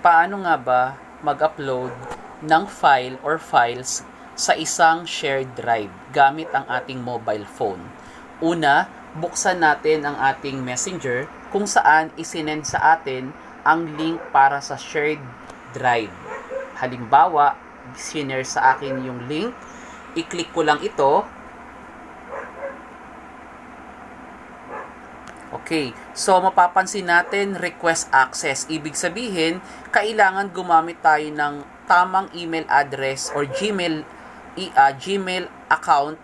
Paano nga ba mag-upload ng file or files sa isang shared drive gamit ang ating mobile phone? Una, buksan natin ang ating messenger kung saan isinend sa atin ang link para sa shared drive. Halimbawa, sinare sa akin yung link, i-click ko lang ito. Okay, so mapapansin natin request access. Ibig sabihin, kailangan gumamit tayo ng tamang email address or Gmail account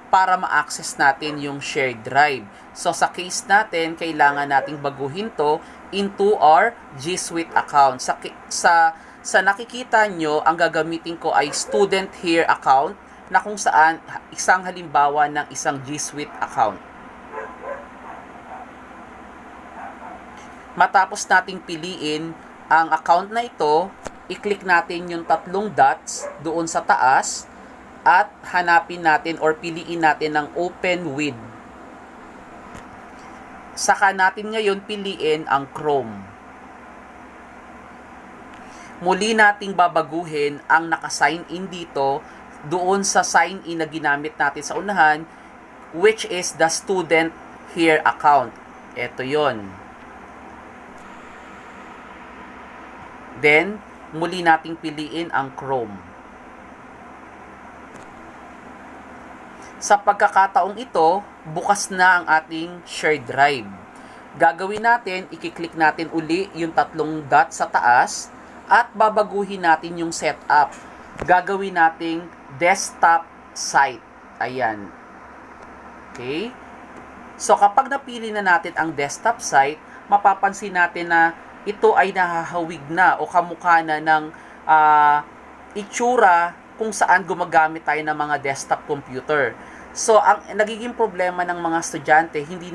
para ma-access natin yung shared drive. So sa case natin, kailangan nating baguhin to into our G Suite account. Sa nakikita nyo, ang gagamitin ko ay student here account na kung saan isang halimbawa ng isang G Suite account. Matapos nating piliin ang account na ito, i-click natin yung tatlong dots doon sa taas at hanapin natin or piliin natin ang open with. Saka natin ngayon piliin ang Chrome. Muli nating babaguhin ang naka-sign in dito doon sa sign in na ginamit natin sa unahan, which is the student here account. Ito yon. Then, muli nating piliin ang Chrome. Sa pagkakataong ito, bukas na ang ating shared drive. Gagawin natin, i-click natin uli yung tatlong dot sa taas at babaguhin natin yung setup. Gagawin nating desktop site. Ayan. Okay? So, kapag napili na natin ang desktop site, mapapansin natin na ito ay nahahawig na o kamukha na ng itsura kung saan gumagamit tayo ng mga desktop computer. So, ang nagiging problema ng mga estudyante, hindi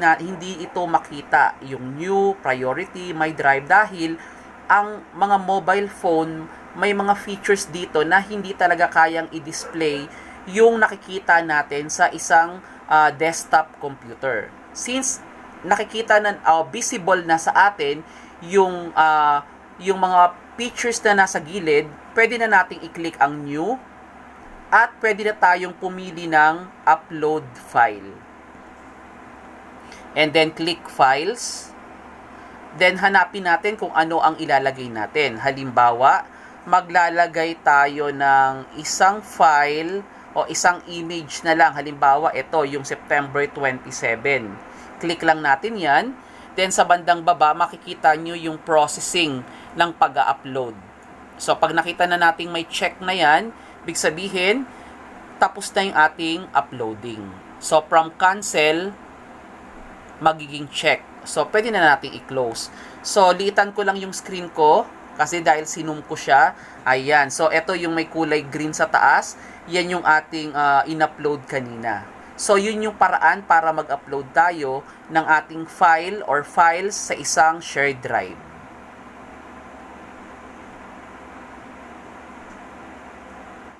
ito makita yung new, priority, my drive dahil ang mga mobile phone may mga features dito na hindi talaga kayang i-display yung nakikita natin sa isang desktop computer. Since nakikita na visible na sa atin yung mga features na nasa gilid, pwede na nating i-click ang new at pwede na tayong pumili ng upload file. And then click files. Then hanapin natin kung ano ang ilalagay natin. Halimbawa, maglalagay tayo ng isang file o isang image na lang. Halimbawa, ito yung September 27. Click lang natin yan. Then sa bandang baba, makikita nyo yung processing ng pag-upload. So pag nakita na natin may check na yan, big sabihin, tapos na yung ating uploading. So from cancel, magiging check. So pwede na natin i-close. So liitan ko lang yung screen ko, kasi dahil sinum ko siya, ayan. So ito yung may kulay green sa taas, yan yung ating in-upload kanina. So, yun yung paraan para mag-upload tayo ng ating file or files sa isang shared drive.